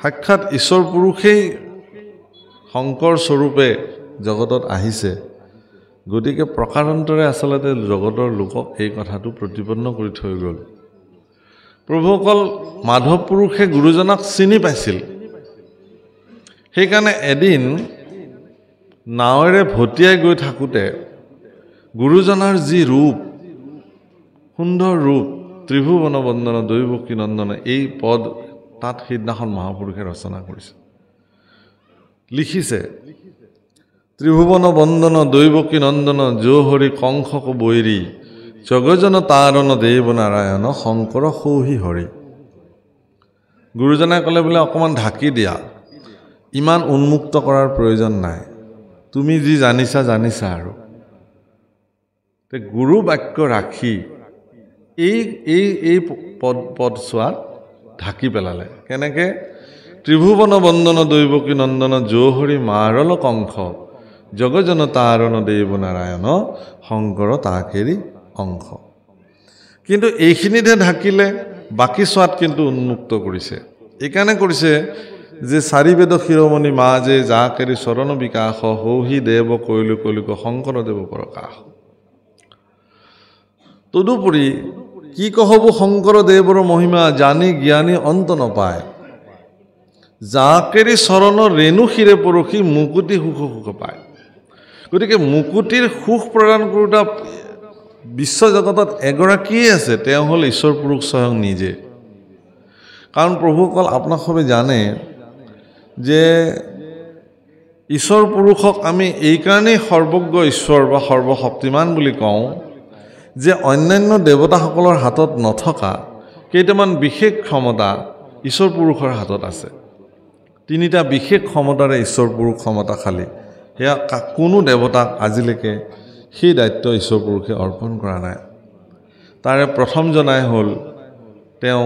সাক্ষাৎ ঈশ্বৰ পুৰুষেই শংকৰ স্বৰূপে জগতত আহিছে গতিকে প্ৰকাৰান্তৰে আচলতে জগতৰ লোকক এই কথাটো প্ৰতিপন্ন কৰি থৈ গ'ল প্ৰভুসকল মাধৱ পুৰুষে গুৰুজনাক চিনি পাইছিল সেইকাৰণে এদিন নাৱেৰে ভটিয়াই গৈ থাকোঁতে গুৰুজনাৰ যি ৰূপ সুন্দৰ ৰূপ ত্ৰিভুৱন বন্দন দৈৱকী নন্দন এই পদ তাত সিদিনাখন মহাপুৰুষে ৰচনা কৰিছে লিখিছে ত্ৰিভুৱন বন্দন দৈৱকী নন্দন যো হৰি কংসক বৈৰী জগজন তাৰণ দেৱ নাৰায়ণ শংকৰ সৌহি হৰি গুৰুজনাই ক'লে বোলে অকণমান ঢাকি দিয়া ইমান উন্মুক্ত কৰাৰ প্ৰয়োজন নাই তুমি যি জানিছা জানিছা আৰু গুৰু বাক্য ৰাখি এই পদছোৱাত ঢাকি পেলালে কেনেকৈ ত্ৰিভুৱন বন্দন দৈৱকী নন্দন যো হৰি মাৰল কংস জগজন তাৰণ দেৱ নাৰায়ণ শংকৰ তাকেৰি অংশ কিন্তু এইখিনিতে ঢাকিলে বাকী ছোৱাত কিন্তু উন্মুক্ত কৰিছে এইকাৰণে কৰিছে যে চাৰি বেদ শিৰোমণি মা যে যাকেৰি চৰণ বিকাশ সৌহি দেৱ কৈলো কৈলিক শংকৰদেৱ প্ৰকাশ তদুপৰি কি কহব শংকৰদেৱৰ মহিমা জানি জ্ঞানী অন্ত নপায় যাকেৰি চৰণ ৰেণু শিৰে পৰখি মুকুতি সুখ পায় গতিকে মুকুতিৰ সুখ প্ৰদান কৰোঁতা বিশ্বজগতত এগৰাকীয়ে আছে তেওঁ হ'ল ঈশ্বৰ পুৰুষ স্বয়ং নিজে কাৰণ প্ৰভুসকল আপোনাক সবে জানে যে ঈশ্বৰ পুৰুষক আমি এইকাৰণেই সৰ্বজ্ঞ ঈশ্বৰ বা সৰ্বশক্তিমান বুলি কওঁ যে অন্যান্য দেৱতাসকলৰ হাতত নথকা কেইটামান বিশেষ ক্ষমতা ঈশ্বৰ পুৰুষৰ হাতত আছে তিনিটা বিশেষ ক্ষমতাৰে ঈশ্বৰ পুৰুষ ক্ষমতাশালী সেয়া কোনো দেৱতাক আজিলৈকে সেই দায়িত্ব ঈশ্বৰ পুৰুষে অৰ্পণ কৰা নাই তাৰে প্ৰথম জনাই হ'ল তেওঁ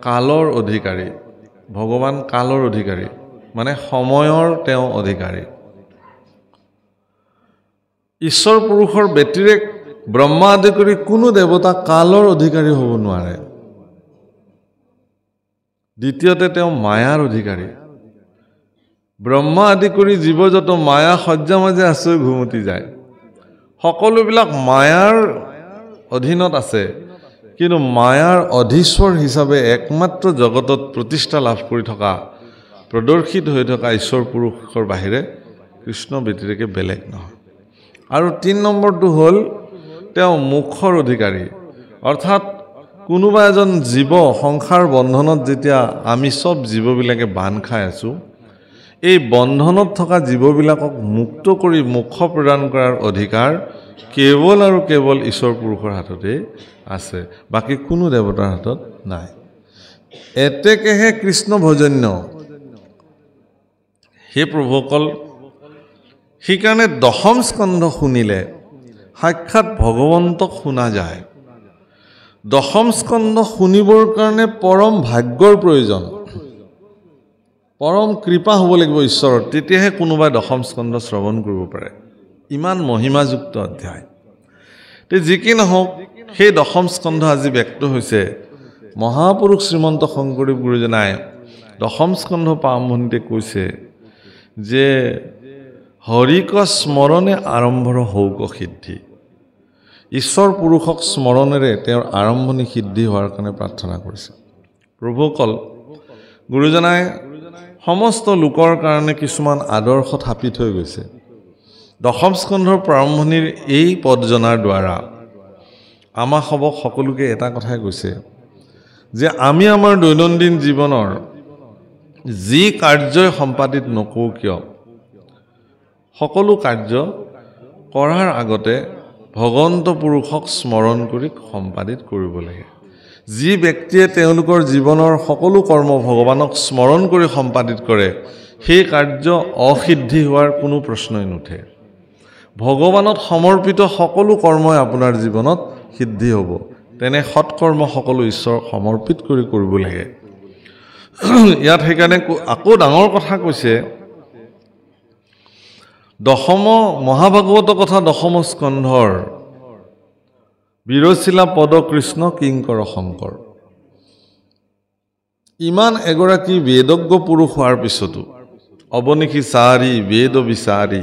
কালৰ অধিকাৰী ভগৱান কালৰ অধিকাৰী মানে সময়ৰ তেওঁ অধিকাৰী ঈশ্বৰ পুৰুষৰ ব্যতিৰেক ব্ৰহ্মা আদি কৰি কোনো দেৱতা কালৰ অধিকাৰী হ'ব নোৱাৰে দ্বিতীয়তে তেওঁ মায়াৰ অধিকাৰী ব্ৰহ্মা আদি কৰি জীৱ যত মায়া সজ্জা মাজে আশ্ৰয় ঘুমতি যায় সকলোবিলাক মায়াৰ অধীনত আছে কিন্তু মায়াৰ অধীশ্বৰ হিচাপে একমাত্ৰ জগতত প্ৰতিষ্ঠা লাভ কৰি থকা প্ৰদৰ্শিত হৈ থকা ঈশ্বৰ পুৰুষৰ বাহিৰে কৃষ্ণ ব্যতিৰেকে বেলেগ নহয় আৰু ৩ নম্বৰটো হ'ল তেওঁ মুখৰ অধিকাৰী অৰ্থাৎ কোনোবা এজন জীৱ সংসাৰ বন্ধনত যেতিয়া আমি সব জীৱবিলাকে বান্ধ খাই আছোঁ এই বন্ধনত থকা জীৱবিলাকক মুক্ত কৰি মুখ প্ৰদান কৰাৰ অধিকাৰ কেৱল আৰু কেৱল ঈশ্বৰ পুৰুষৰ হাততে আছে বাকী কোনো দেৱতাৰ হাতত নাই এতেকেহে কৃষ্ণ ভজন্য হে প্ৰভুসকল সেইকাৰণে দশম স্কন্ধ শুনিলে সাক্ষাৎ ভগৱন্তক শুনা যায় দশম স্কন্ধ শুনিবৰ কাৰণে পৰম ভাগ্যৰ প্ৰয়োজন পৰম কৃপা হ'ব লাগিব ঈশ্বৰৰ তেতিয়াহে কোনোবাই দশম স্কন্ধ শ্ৰৱণ কৰিব পাৰে ইমান মহিমাযুক্ত অধ্যায় তে যি কি নহওক সেই দশম স্কন্ধ আজি ব্যক্ত হৈছে মহাপুৰুষ শ্ৰীমন্ত শংকৰদেৱ গুৰুজনাই দশম স্কন্ধ আৰম্ভণিতে কৈছে যে হৰিক স্মৰণে আৰম্ভৰ হৌক সিদ্ধি ঈশ্বৰ পুৰুষক স্মৰণেৰে তেওঁৰ আৰম্ভণি সিদ্ধি হোৱাৰ কাৰণে প্ৰাৰ্থনা কৰিছে প্ৰভুসকল গুৰুজনাই সমস্ত লোকৰ কাৰণে কিছুমান আদৰ্শ থাপি থৈ গৈছে দশম স্কন্ধৰ প্ৰাৰম্ভণিৰ এই পদ জনাৰ দ্বাৰা আমাৰ সকলোকে এটা কথাই কৈছে যে আমি আমাৰ দৈনন্দিন জীৱনৰ যি কাৰ্যই সম্পাদিত নকৰোঁ কিয় সকলো কাৰ্য কৰাৰ আগতে ভগৱন্ত পুৰুষক স্মৰণ কৰি সম্পাদিত কৰিব লাগে যি ব্যক্তিয়ে তেওঁলোকৰ জীৱনৰ সকলো কৰ্ম ভগৱানক স্মৰণ কৰি সম্পাদিত কৰে সেই কাৰ্য অসিদ্ধি হোৱাৰ কোনো প্ৰশ্নই নুঠে ভগৱানত সমৰ্পিত সকলো কৰ্মই আপোনাৰ জীৱনত সিদ্ধি হ'ব তেনে সৎকৰ্ম সকলো ঈশ্বৰক সমৰ্পিত কৰি কৰিব লাগে ইয়াত সেইকাৰণে আকৌ ডাঙৰ কথা কৈছে দশম মহাভাগৱত কথা দশম স্কন্ধৰ বিৰচিলা পদ কৃষ্ণ কিংকৰ শংকৰ ইমান এগৰাকী বেদজ্ঞ পুৰুষ হোৱাৰ পিছতো অবনিশি চাৰি বেদ বিচাৰি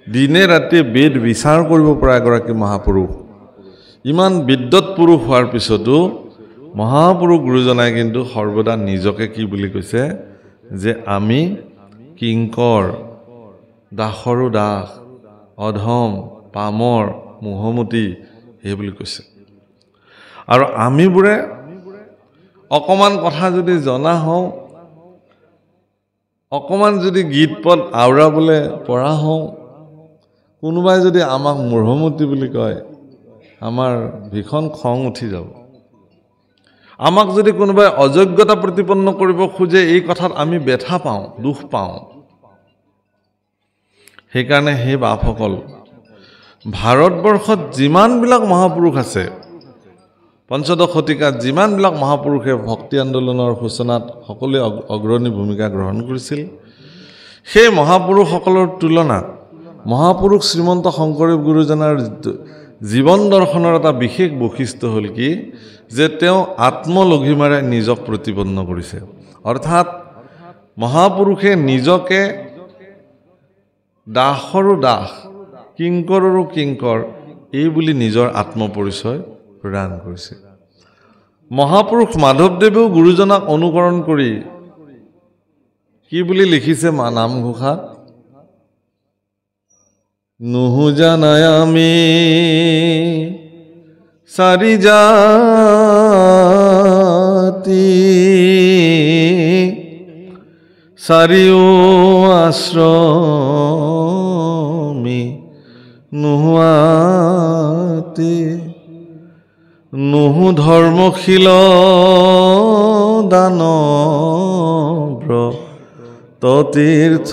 দিনে ৰাতিয়ে বেদ বিচাৰ কৰিব পৰা এগৰাকী মহাপুৰুষ ইমান বিদ্যৎ পুৰুষ হোৱাৰ পিছতো মহাপুৰুষ গুৰুজনাই কিন্তু সৰ্বদা নিজকে কি বুলি কৈছে যে আমি কিংকৰ দাসৰো দাস অধম পামৰ মোহমতি সেই বুলি কৈছে আৰু আমিবোৰে অকমান কথা যদি জনা হওঁ অকমান যদি গীত পদ আওৰাবলৈ পৰা হওঁ কোনোবাই যদি আমাক মোহমতি বুলি কয় আমাৰ ভীষণ খং উঠি যাব আমাক যদি কোনোবাই অযোগ্যতা প্ৰতিপন্ন কৰিব খোজে এই কথাত আমি ব্যথা পাওঁ দুখ পাওঁ সেইকাৰণে হে বাপসকল ভাৰতবৰ্ষত যিমানবিলাক মহাপুৰুষ আছে পঞ্চদশ শতিকাত যিমানবিলাক মহাপুৰুষে ভক্তি আন্দোলনৰ সূচনাত সকলোৱে অগ্ৰণী ভূমিকা গ্ৰহণ কৰিছিল সেই মহাপুৰুষসকলৰ তুলনাত মহাপুৰুষ শ্ৰীমন্ত শংকৰদেৱ গুৰুজনাৰ জীৱন দৰ্শনৰ এটা বিশেষ বৈশিষ্ট্য হ'ল কি যে তেওঁ আত্মলঘিমাৰে নিজক প্ৰতিপন্ন কৰিছে অৰ্থাৎ মহাপুৰুষে নিজকে দাসৰো দাস কিংকৰৰো কিংকৰ এই বুলি নিজৰ আত্মপৰিচয় প্ৰদান কৰিছে মহাপুৰুষ মাধৱদেৱেও গুৰুজনাক অনুকৰণ কৰি কি বুলি লিখিছে নামঘোষাত নুহুজানাই আমি চাৰি জাতি চাৰিও আশ্ৰমী নোহোৱাতে নুহু ধৰ্মশীল দানব্ৰ তীৰ্থগামী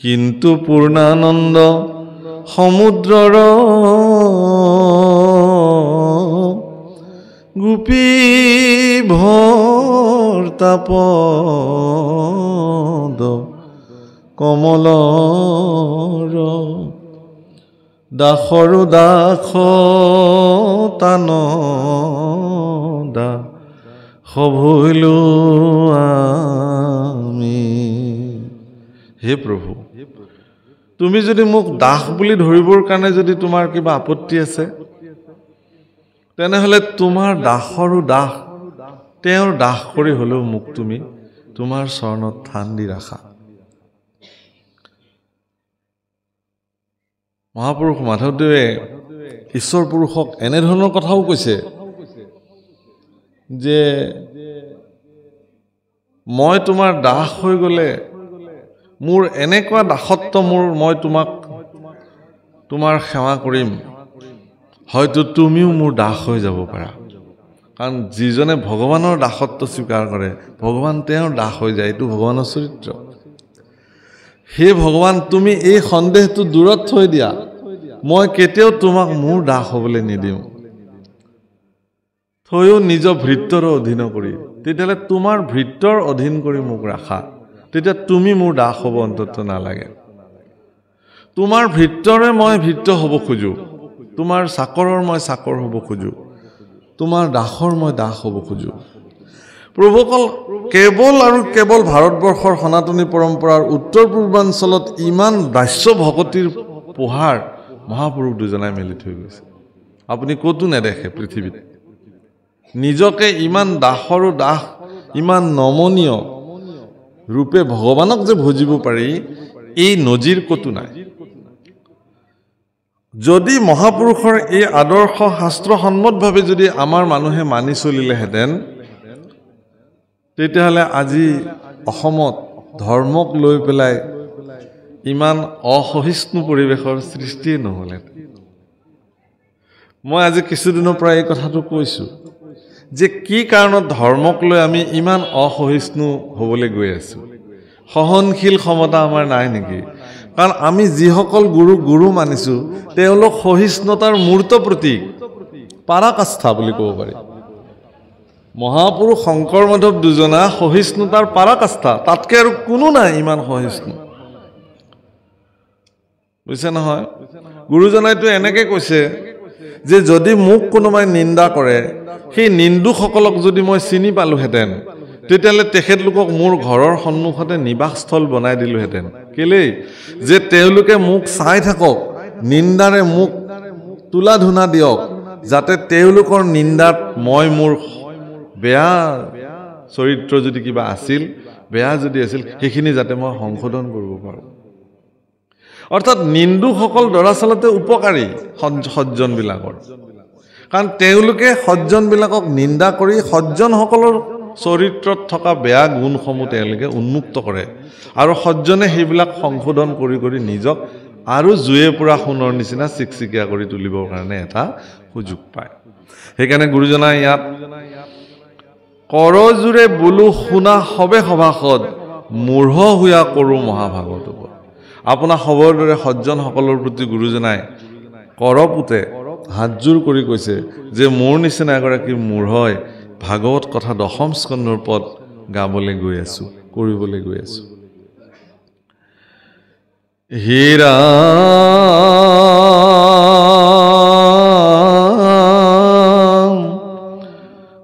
কিন্তু পূৰ্ণানন্দ সমুদ্ৰৰ গোপী ভৰ্তাপদ কমলৰ দাসৰো দাস তানদা সভৈলো আমি হে প্ৰভু তুমি যদি মোক দাস বুলি ধৰিবৰ কাৰণে যদি তোমাৰ কিবা আপত্তি আছে তেনেহলে তোমাৰ দাসৰো দাস তেওঁৰ দাস কৰি হলেও মোক তুমি তোমাৰ চৰণত থান দি ৰাখা মহাপুৰুষ মাধৱদেৱে ঈশ্বৰ পুৰুষক এনে ধৰণৰ কথাও কৈছে যে মই তোমাৰ দাস হৈ গলে মোৰ এনেকুৱা দাসত্ব মই তোমাক তোমাৰ সেৱা কৰিম হয়তো তুমিও মোৰ দাস হৈ যাব পাৰা কাৰণ যিজনে ভগৱানৰ দাসত্ব স্বীকাৰ কৰে ভগৱান তেওঁৰ দাস হৈ যায় এইটো ভগৱানৰ চৰিত্ৰ হে ভগৱান তুমি এই সন্দেহটো দূৰত থৈ দিয়া মই কেতিয়াও তোমাক মোৰ দাস হ'বলৈ নিদিওঁ থৈও নিজ ভৃত্যৰ অধীন কৰি তেতিয়াহ'লে তোমাৰ ভৃত্যৰ অধীন কৰি মোক ৰাখা তেতিয়া তুমি মোৰ দাস হ'ব অন্তত নালাগে তোমাৰ ভৃত্যৰে মই ভৃত্য হ'ব খোজো তোমাৰ চাকৰৰ মই চাকৰ হ'ব খোজো তোমাৰ দাসৰ মই দাস হ'ব খোজো প্ৰভুকল কেৱল আৰু কেৱল ভাৰতবৰ্ষৰ সনাতনী পৰম্পৰাৰ উত্তৰ পূৰ্বাঞ্চলত ইমান দাস্য ভকতিৰ পোহাৰ মহাপুৰুষ দুজনাই মেলি থৈ গৈছে আপুনি ক'তো নেদেখে পৃথিৱীত নিজকে ইমান দাসৰো দাস ইমান নমনীয় ৰূপে ভগৱানক যে ভজিব পাৰি এই নজিৰ ক'তো নাই যদি মহাপুৰুষৰ এই আদৰ্শ শাস্ত্ৰসন্মতভাৱে যদি আমাৰ মানুহে মানি চলিলেহেঁতেন তেতিয়াহ'লে আজি অসমত ধৰ্মক লৈ পেলাই ইমান অসহিষ্ণু পৰিৱেশৰ সৃষ্টি নহ'লহেঁতেন মই আজি কিছুদিনৰ পৰা এই কথাটো কৈছোঁ যে কি কাৰণত ধৰ্মক লৈ আমি ইমান অসহিষ্ণু হ'বলৈ গৈ আছোঁ সহনশীল ক্ষমতা আমাৰ নাই নেকি কাৰণ আমি যিসকল গুৰু মানিছোঁ তেওঁলোক সহিষ্ণুতাৰ মূৰ্ত প্ৰতীক পাৰাকাষ্ঠা বুলি ক'ব পাৰি মহাপুৰুষ শংকৰ মাধৱ দুজনা সহিষ্ণুতাৰ পাৰাকাষ্ঠা তাতকৈ আৰু কোনো নাই ইমান সহিষ্ণু বুজিছে নহয় গুৰুজনাইতো এনেকৈ কৈছে যে যদি মোক কোনোবাই নিন্দা কৰে সেই নিন্দুকসকলক যদি মই চিনি পালোহেঁতেন তেতিয়াহ'লে তেখেতলোকক মোৰ ঘৰৰ সন্মুখতে নিবাসস্থল বনাই দিলোহেঁতেন কেলেই যে তেওঁলোকে মোক চাই থাকক নিন্দাৰে মোক তুলা ধুনা দিয়ক যাতে তেওঁলোকৰ নিন্দাত মই মোৰ বেয়া চৰিত্ৰ যদি কিবা আছিল বেয়া যদি আছিল সেইখিনি যাতে মই সংশোধন কৰিব পাৰোঁ অৰ্থাৎ নিন্দুকসকল দৰাচলতে উপকাৰী সজ্জনবিলাকৰ কাৰণ তেওঁলোকে সজ্জনবিলাকক নিন্দা কৰি সজ্জনসকলৰ চৰিত্ৰত থকা বেয়া গুণসমূহ তেওঁলোকে উন্মুক্ত কৰে আৰু সজ্জনে সেইবিলাক সংশোধন কৰি কৰি নিজক আৰু জুয়ে পুৰা সোণৰ নিচিনা চিকচিকীয়া কৰি তুলিবৰ কাৰণে এটা সুযোগ পায় সেইকাৰণে গুৰুজনাই ইয়াত কৰজোৰে বোলো শুনা হবে সভাসদ মূঢ় হোৱা কৰোঁ মহাভাগৱত আপোনাৰ খবৰ দৰে সজ্জনসকলৰ প্ৰতি গুৰুজনাই কৰপুতে হাতজোৰ কৰি কৈছে যে মোৰ নিচিনা এগৰাকী মূঢ়ই ভাগৱত কথা 10ম স্কন্ধৰ পদ গাবলৈ গৈ আছো কৰিবলৈ গৈ আছো হীৰা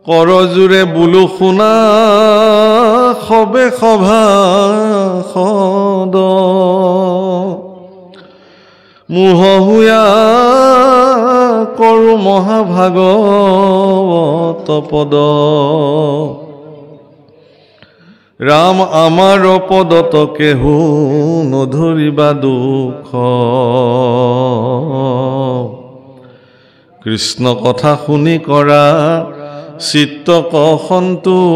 কৰজোৰে বোলো শুনা হবে সভাসদ মূঢ় হোৱা কৰোঁ মহাভাগৱত পদ ৰাম আমাৰ পদত কেহু নধৰিবা দুখ কৃষ্ণ কথা শুনি কৰা চিত্তক সন্তোষ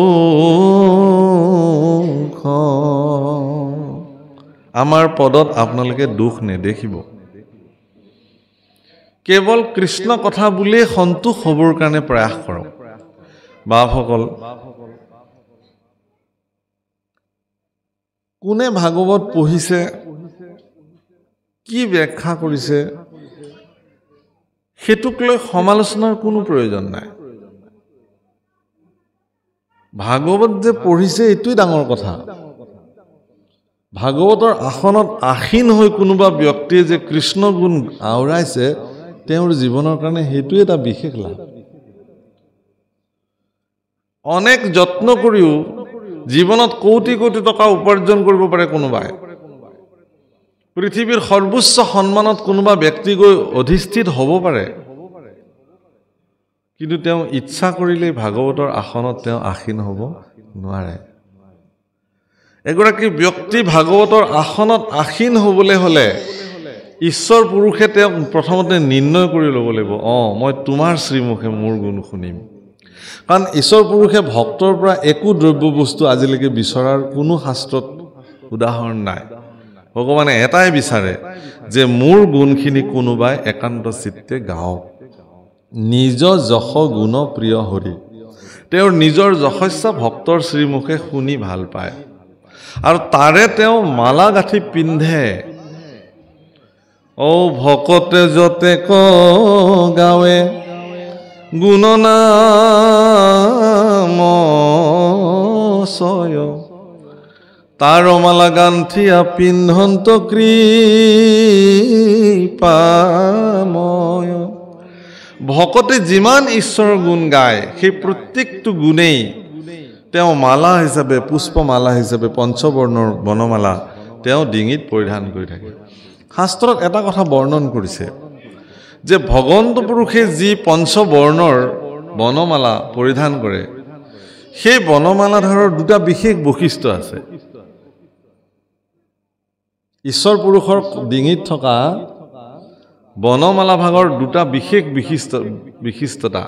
আমাৰ পদত আপোনালোকে দুখ নেদেখিব কেৱল কৃষ্ণ কথা বুলিয়ে সন্তোষ হ'বৰ কাৰণে প্ৰয়াস কৰক বাপসকল কোনে ভাগৱত পঢ়িছে কি ব্যাখ্যা কৰিছে সেইটোক লৈ সমালোচনাৰ কোনো প্ৰয়োজন নাই ভাগৱত যে পঢ়িছে এইটোই ডাঙৰ কথা ভাগৱতৰ আসনত আসীন হৈ কোনোবা ব্যক্তিয়ে যে কৃষ্ণ গুণ আওৰাইছে তেওঁৰ জীৱনৰ কাৰণে সেইটো এটা বিশেষ লাভ অনেক যত্ন কৰিও জীৱনত কোটি কোটি টকা উপাৰ্জন কৰিব পাৰে কোনোবাই পৃথিৱীৰ সৰ্বোচ্চ সন্মানত কোনোবা ব্যক্তি গৈ অধিষ্ঠিত হ'ব পাৰে কিন্তু তেওঁ ইচ্ছা কৰিলে ভাগৱতৰ আসনত তেওঁ আসীন হ'ব নোৱাৰে এগৰাকী ব্যক্তি ভাগৱতৰ আসনত আসীন হ'বলৈ হ'লে ঈশ্বৰ পুৰুষে তেওঁক প্ৰথমতে নিৰ্ণয় কৰি ল'ব লাগিব মই তোমাৰ শ্ৰীমুখে মোৰ গুণ শুনিম কাৰণ ঈশ্বৰ পুৰুষে ভক্তৰ পৰা একো দ্ৰব্য বস্তু আজিলৈকে বিচৰাৰ কোনো শাস্ত্ৰত উদাহৰণ নাই ভগৱানে এটাই বিচাৰে যে মোৰ গুণখিনি কোনোবাই একান্ত চিত্তে গাওক নিজ যশ গুণ প্ৰিয় হৰি তেওঁৰ নিজৰ যশস্যা ভক্তৰ শ্ৰীমুখে শুনি ভাল পায় আৰু তাৰে তেওঁ মালা গাঁঠি পিন্ধে ভকতে যতে গাৱে গুণনাম ছয় তাৰ মালা গাঁঠিয়া পিন্ধন্ত কৃপাময় ভকতে যিমান ঈশ্বৰৰ গুণ গায় সেই প্ৰত্যেকটো গুণেই তেওঁ মালা হিচাপে পুষ্পমালা হিচাপে পঞ্চবৰ্ণৰ বনমালা তেওঁ ডিঙিত পৰিধান কৰি থাকে শাস্ত্ৰত এটা কথা বৰ্ণন কৰিছে যে ভগৱন্ত পুৰুষে যি পঞ্চবৰ্ণৰ বনমালা পৰিধান কৰে সেই বনমালাধাৰৰ দুটা বিশেষ বৈশিষ্ট্য আছে ঈশ্বৰ পুৰুষৰ ডিঙিত থকা বনমালা ভাগৰ দুটা বিশেষ বিশিষ্টতা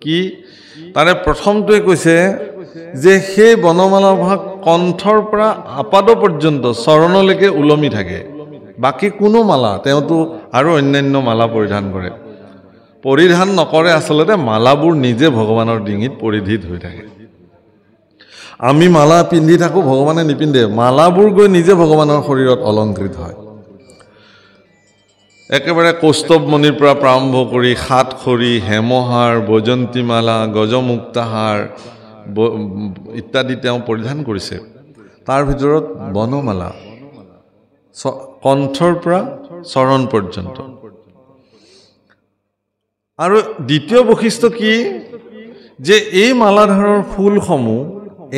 কি তাৰে প্ৰথমটোৱে কৈছে যে সেই বনমালা ভাগ কণ্ঠৰ পৰা আপাদ পৰ্যন্ত চৰণলৈকে ওলমি থাকে বাকি কোনো মালা তেওঁতো আৰু অন্যান্য মালা পৰিধান কৰে পৰিধান নকৰে আচলতে মালাবোৰ নিজে ভগৱানৰ ডিঙিত পৰিধিত হৈ থাকে আমি মালা পিন্ধি থাকো ভগৱানে নিপিন্ধে মালাবোৰ গৈ নিজে ভগৱানৰ শৰীৰত অলংকৃত হয় একেবাৰে কৌস্তৱ মণিৰ পৰা প্ৰাৰম্ভ কৰি সাতখৰি হেমহাৰ বৈজন্তীমালা গজমুক্তাহাৰ ইত্যাদি তেওঁ পৰিধান কৰিছে তাৰ ভিতৰত বনমালা কণ্ঠৰ পৰা চৰণ পৰ্যন্ত আৰু দ্বিতীয় বৈশিষ্ট্য কি যে এই মালাধাৰৰ ফুলসমূহ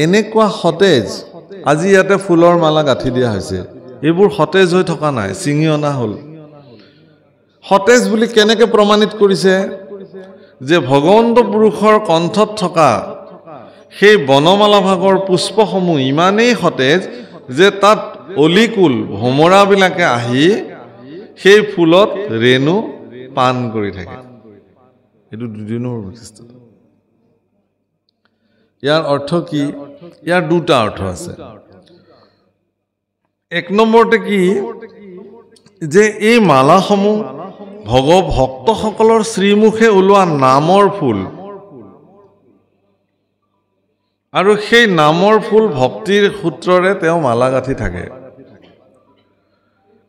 এনেকুৱা সতেজ আজি ইয়াতে ফুলৰ মালা গাঁঠি দিয়া হৈছে এইবোৰ সতেজ হৈ থকা নাই ছিঙি অনা হ'ল সতেজ বুলি কেনেকৈ প্ৰমাণিত কৰিছে যে ভগৱন্ত পুৰুষৰ কণ্ঠত থকা সেই বনমালা ভাগৰ পুষ্পসমূহ ইমানেই সতেজ যে তাত অলিকুল ভমৰাবিলাকে আহি সেই ফুলত ৰেণু পান কৰি থাকে এইটো দুই নম্বৰ বৈশিষ্ট্য ইয়াৰ অৰ্থ কি ইয়াৰ দুটা অৰ্থ আছে এক নম্বৰতে কি যে এই মালাসমূহ ভক্তসকলৰ শ্ৰীমুখে ওলোৱা নামৰ ফুল আৰু সেই নামৰ ফুল ভক্তিৰ সূত্ৰৰে তেওঁ মালা গাঁঠি থাকে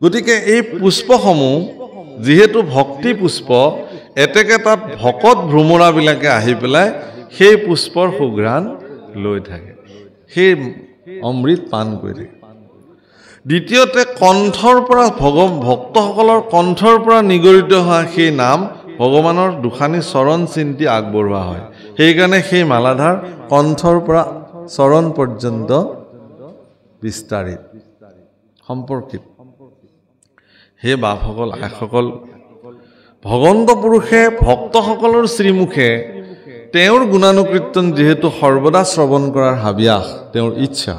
গতিকে এই পুষ্পসমূহ যিহেতু ভক্তি পুষ্প এতেকে তাত ভকত ভ্ৰমৰাবিলাকে আহি পেলাই সেই পুষ্পৰ সুঘ্ৰাণ লৈ থাকে সেই অমৃত পান কৰি থাকে দ্বিতীয়তে কণ্ঠৰ পৰা ভক্তসকলৰ কণ্ঠৰ পৰা নিগৰিত হোৱা সেই নাম ভগৱানৰ দুখানি চৰণ চিন্তি আগবঢ়োৱা হয় সেইকাৰণে সেই মালাধাৰ কণ্ঠৰ পৰা চৰণ পৰ্যন্ত বিস্তাৰিত সম্পৰ্কিত হে বাপসকল আইসকল ভগৱন্ত পুৰুষে ভক্তসকলৰ শ্ৰীমুখে তেওঁৰ গুণানুকীৰ্তন যিহেতু সৰ্বদা শ্ৰৱণ কৰাৰ হাবিয়াস তেওঁৰ ইচ্ছা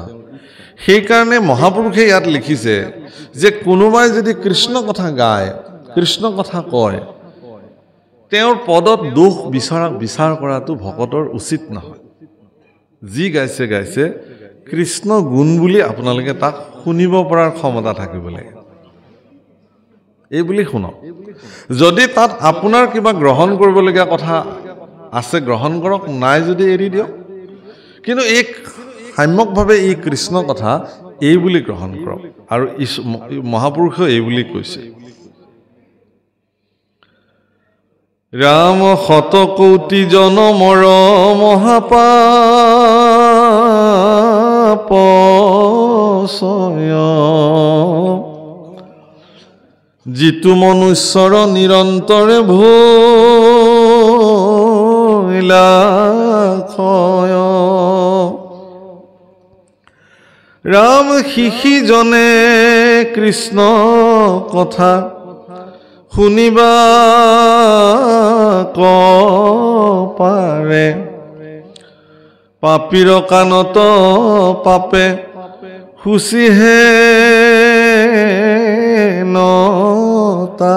সেইকাৰণে মহাপুৰুষে ইয়াত লিখিছে যে কোনোবাই যদি কৃষ্ণ কথা গায় কৃষ্ণ কথা কয় তেওঁৰ পদত দোষ বিচাৰ কৰাটো ভকতৰ উচিত নহয় যি গাইছে গাইছে কৃষ্ণ গুণ বুলি আপোনালোকে তাক শুনিব পৰাৰ ক্ষমতা থাকিব লাগে এই বুলি শুনক যদি তাত আপোনাৰ কিবা গ্ৰহণ কৰিবলগীয়া কথা আছে গ্ৰহণ কৰক নাই যদি এৰি দিয়ক কিন্তু এই সাম্যকভাৱে এই কৃষ্ণ কথা এই বুলি গ্ৰহণ কৰক আৰু মহাপুৰুষে এই বুলি কৈছে ৰাম শতকৌটি জনমৰ মহাপাপ যিটো মনুষ্যৰ নিৰন্তৰে ভৈলা ক্ষয় ৰাম শিশিজনে কৃষ্ণ কথা শুনিবা পাৰে পাপীৰ কাণত পাপে খুচিহে নতাৰে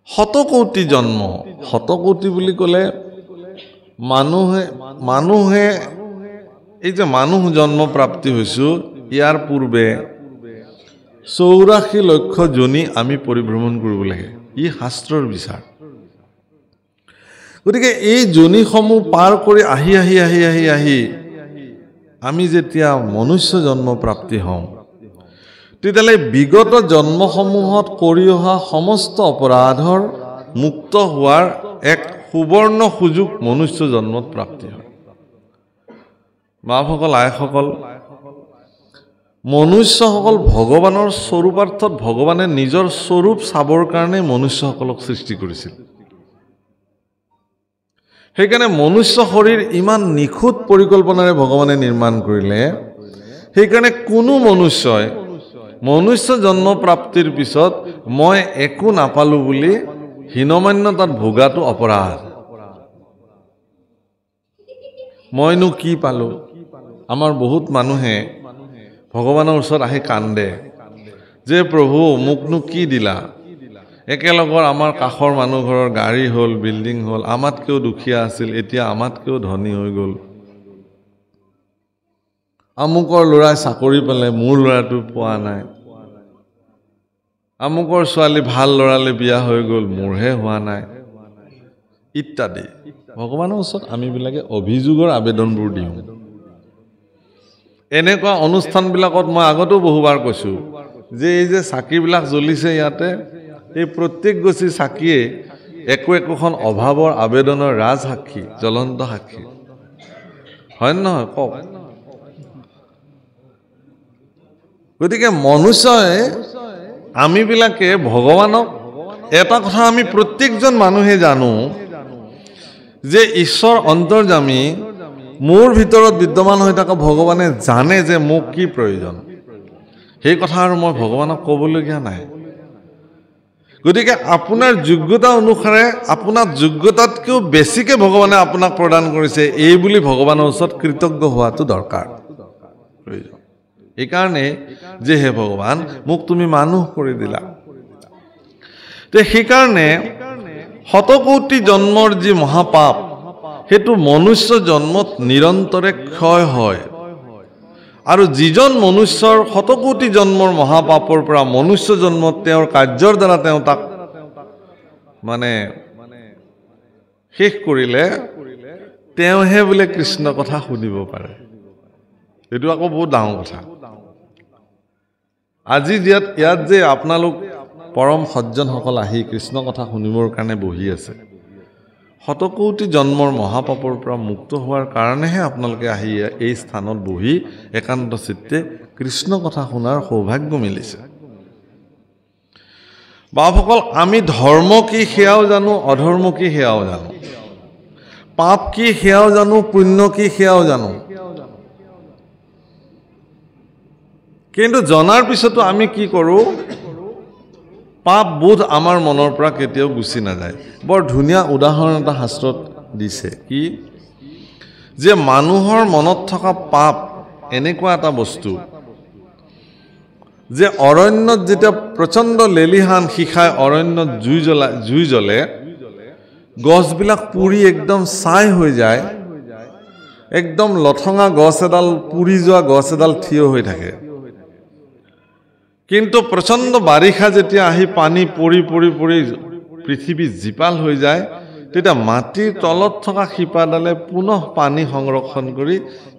শতকৌটি জন্ম শতকৌটি বুলি ক'লে মানুহে এই যে মানুহ জন্ম প্ৰাপ্তি হৈছোঁ ইয়াৰ পূৰ্বে 84 লক্ষ জনী আমি পৰিভ্ৰমণ কৰিব লাগে ই শাস্ত্ৰৰ বিচাৰ গতিকে এই জনীসমূহ পাৰ কৰি আহি আহি আহি আহি আহি আমি যেতিয়া মনুষ্য জন্ম প্ৰাপ্তি হওঁ তেতিয়াহ'লে বিগত জন্মসমূহত কৰি অহা সমস্ত অপৰাধৰ মুক্ত হোৱাৰ এক সুবৰ্ণ সুযোগ মনুষ্য জন্মত প্ৰাপ্তি হয় বাপসকল আইসকল মনুষ্যসকল ভগৱানৰ স্বৰূপাৰ্থত ভগৱানে নিজৰ স্বৰূপ চাবৰ কাৰণে মনুষ্যসকলক সৃষ্টি কৰিছিল সেইকাৰণে মনুষ্য শৰীৰ ইমান নিখুঁত পৰিকল্পনাৰে ভগৱানে নিৰ্মাণ কৰিলে সেইকাৰণে কোনো মনুষ্যই মনুষ্য জন্ম প্ৰাপ্তিৰ পিছত মই একো নাপালো বুলি হীনমান্যতাত ভোগাটো অপৰাধ মইনো কি পালো আমাৰ বহুত মানুহে ভগৱানৰ ওচৰত আহি কান্দে যে প্ৰভু মোকনো কি দিলা একেলগৰ আমাৰ কাষৰ মানুহ ঘৰৰ গাড়ী হ'ল বিল্ডিং হ'ল আমাতকৈও দুখীয়া আছিল এতিয়া আমাতকৈও ধনী হৈ গ'ল আমুকৰ ল'ৰাই চাকৰি পালে মোৰ ল'ৰাটো পোৱা নাই আমুকৰ ছোৱালী ভাল ল'ৰালে বিয়া হৈ গ'ল মোৰহে হোৱা নাই ইত্যাদি ভগৱানৰ ওচৰত আমিবিলাকে অভিযোগৰ আবেদনবোৰ দিওঁ এনেকুৱা অনুষ্ঠানবিলাকত মই আগতেও বহুবাৰ কৈছোঁ যে এই যে চাকিবিলাক জ্বলিছে ইয়াতে এই প্ৰত্যেক গছি চাকিয়ে একোখন অভাৱৰ আবেদনৰ ৰাজ সাক্ষী জ্বলন্ত সাক্ষী হয় নহয় কওক গতিকে মনুষ্যই আমিবিলাকে ভগৱানক এটা কথা আমি প্ৰত্যেকজন মানুহে জানো যে ঈশ্বৰ অন্তৰ্যামী মোৰ ভিতৰত বিদ্যমান হৈ থকা ভগৱানে জানে যে মোক কি প্ৰয়োজন সেই কথা আৰু মই ভগৱানক ক'বলগীয়া নাই গতিকে আপোনাৰ যোগ্যতা অনুসাৰে আপোনাৰ যোগ্যতাতকৈ বেছিকৈ ভগৱানে আপোনাক প্ৰদান কৰিছে এই বুলি ভগৱানৰ ওচৰত কৃতজ্ঞ হোৱাটো দৰকাৰ প্ৰয়োজন এই কাৰণে যে হে ভগৱান মোক তুমি মানুহ কৰি দিলা তে সেই কাৰণে শতকোটি জন্মৰ যি মহাপাপ হেতু মনুষ্য জন্মত নিৰন্তৰে ক্ষয় হয় আৰু যিজন মনুষ্যৰ শতকোটি জন্মৰ মহাপাপৰ পৰা মনুষ্য জন্মত তেওঁৰ কাৰ্যৰ দ্বাৰা তেওঁ তাক মানে শেষ কৰিলে তেওঁহে বোলে কৃষ্ণ কথা শুনিব পাৰে এইটো আকৌ বহুত ডাঙৰ কথা আজি ইয়াত যে আপোনালোক পৰম সজ্জনসকল আহি কৃষ্ণ কথা শুনিবৰ কাৰণে বহি আছে শতকোটি জন্মৰ মহাপাপৰ পৰা মুক্ত হোৱাৰ কাৰণেহে আপোনালোকে আহি এই স্থানত বহি একান্ত চিত্তে কৃষ্ণ কথা শুনাৰ সৌভাগ্য মিলিছে বাপসকল আমি ধৰ্ম কি সেয়াও জানো অধৰ্ম কি সেয়াও জানো পাপ কি সেয়াও জানো পুণ্য কি সেয়াও জানো কিন্তু জনাৰ পিছতো আমি কি কৰোঁ পাপ বোধ আমাৰ মনৰ পৰা কেতিয়াও গুচি নাযায় বৰ ধুনীয়া উদাহৰণ এটা শাস্ত্ৰত দিছে কি যে মানুহৰ মনত থকা পাপ এনেকুৱা এটা বস্তু যে অৰণ্যত যেতিয়া প্ৰচণ্ড লেলিহান শিখায় অৰণ্যত জুই জ্বলে গছবিলাক পুৰি একদম ছাই হৈ যায় একদম লঠঙা গছ এডাল পুৰি যোৱা গছ এডাল থিয় হৈ থাকে কিন্তু প্ৰচণ্ড বাৰিষা যেতিয়া আহি পানী পৰি পৰি পৰি পৃথিৱী জীপাল হৈ যায় তেতিয়া মাটিৰ তলত থকা শিপাডালে পুনঃ পানী সংৰক্ষণ কৰি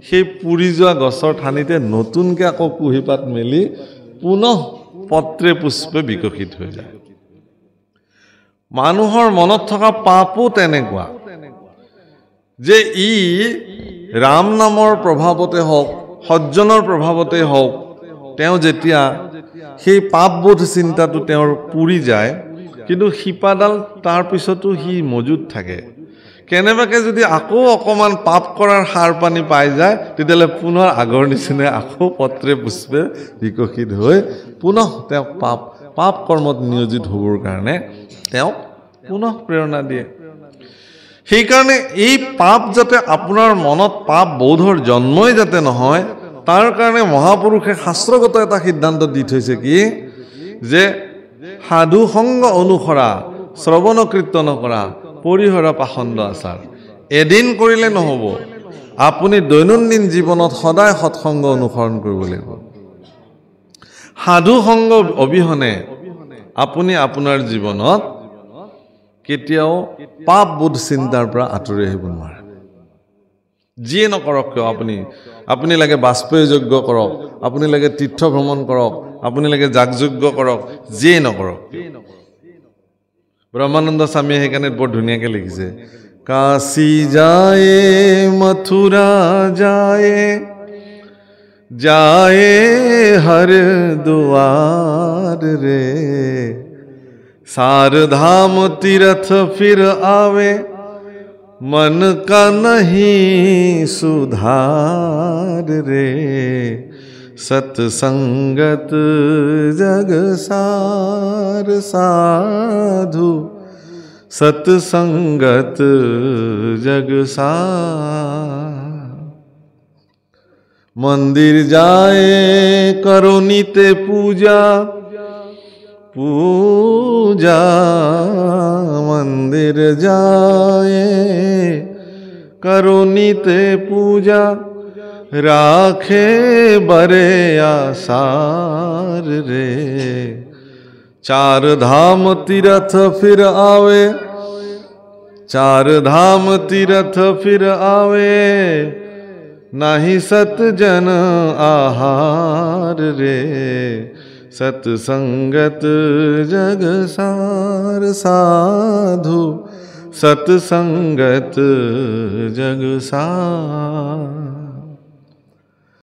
সেই পুৰি যোৱা গছৰ ঠানিতে নতুনকৈ আকৌ কুঁহিপাত মেলি পুনঃ পত্ৰে পুষ্পে বিকশিত হৈ যায় মানুহৰ মনত থকা পাপো তেনেকুৱা যে ই ৰাম নামৰ প্ৰভাৱতে হওক সজ্জনৰ প্ৰভাৱতে হওক তেওঁ যেতিয়া সেই পাপবোধ চিন্তাটো তেওঁৰ পুৰি যায় কিন্তু শিপাডাল তাৰ পিছতো সি মজুত থাকে কেনেবাকৈ যদি আকৌ অকণমান পাপ কৰাৰ সাৰ পানী পাই যায় তেতিয়াহ'লে পুনৰ আগৰ নিচিনা আকৌ পত্ৰে পুষ্পে বিকশিত হৈ পুনঃ তেওঁক পাপ কৰ্মত নিয়োজিত হ'বৰ কাৰণে তেওঁক পুনঃ প্ৰেৰণা দিয়ে সেইকাৰণে এই পাপ যাতে আপোনাৰ মনত পাপ বোধৰ জন্মই যাতে নহয় তাৰ কাৰণে মহাপুৰুষে শাস্ত্ৰগত এটা সিদ্ধান্ত দি থৈছে কি যে সাধু সংগ অনুসৰা শ্ৰৱণ কীৰ্তন কৰা পৰিহৰা পাখণ্ড আচাৰ এদিন কৰিলে নহ'ব আপুনি দৈনন্দিন জীৱনত সদায় সৎসংগ অনুসৰণ কৰিব লাগিব সাধু সংগ অবিহনে আপুনি আপোনাৰ জীৱনত কেতিয়াও পাপ বোধ চিন্তাৰ পৰা আঁতৰি আহিব নোৱাৰে যিয়ে নকৰক কিয় আপুনি লাগে বাষ্পীয় যজ্ঞ কৰক আপুনি লাগে তীৰ্থ ভ্ৰমণ কৰক আপুনি লাগে যাগযজ্ঞ কৰক যিয়ে নকৰক ব্ৰহ্মানন্দ স্বামীয়ে সেইকাৰণে বৰ ধুনীয়াকৈ লিখিছে কাশী যায় মথুৰা যায় হৰদ্বাৰ রে सार धाम तीर्थ फिर आवे मन का नहीं सुधार रे सत्संगत जग सार साधु सत्संगत जग सार मंदिर जाए करो नित्य पूजा पूजा मंदिर जाए करो नित्य पूजा राखे बरे आसार रे चार धाम तीर्थ फिर आवे चार धाम तीर्थ फिर आवे नाही सत जन आहार रे सत्संगत जग सार साधु सत्संगत जग सार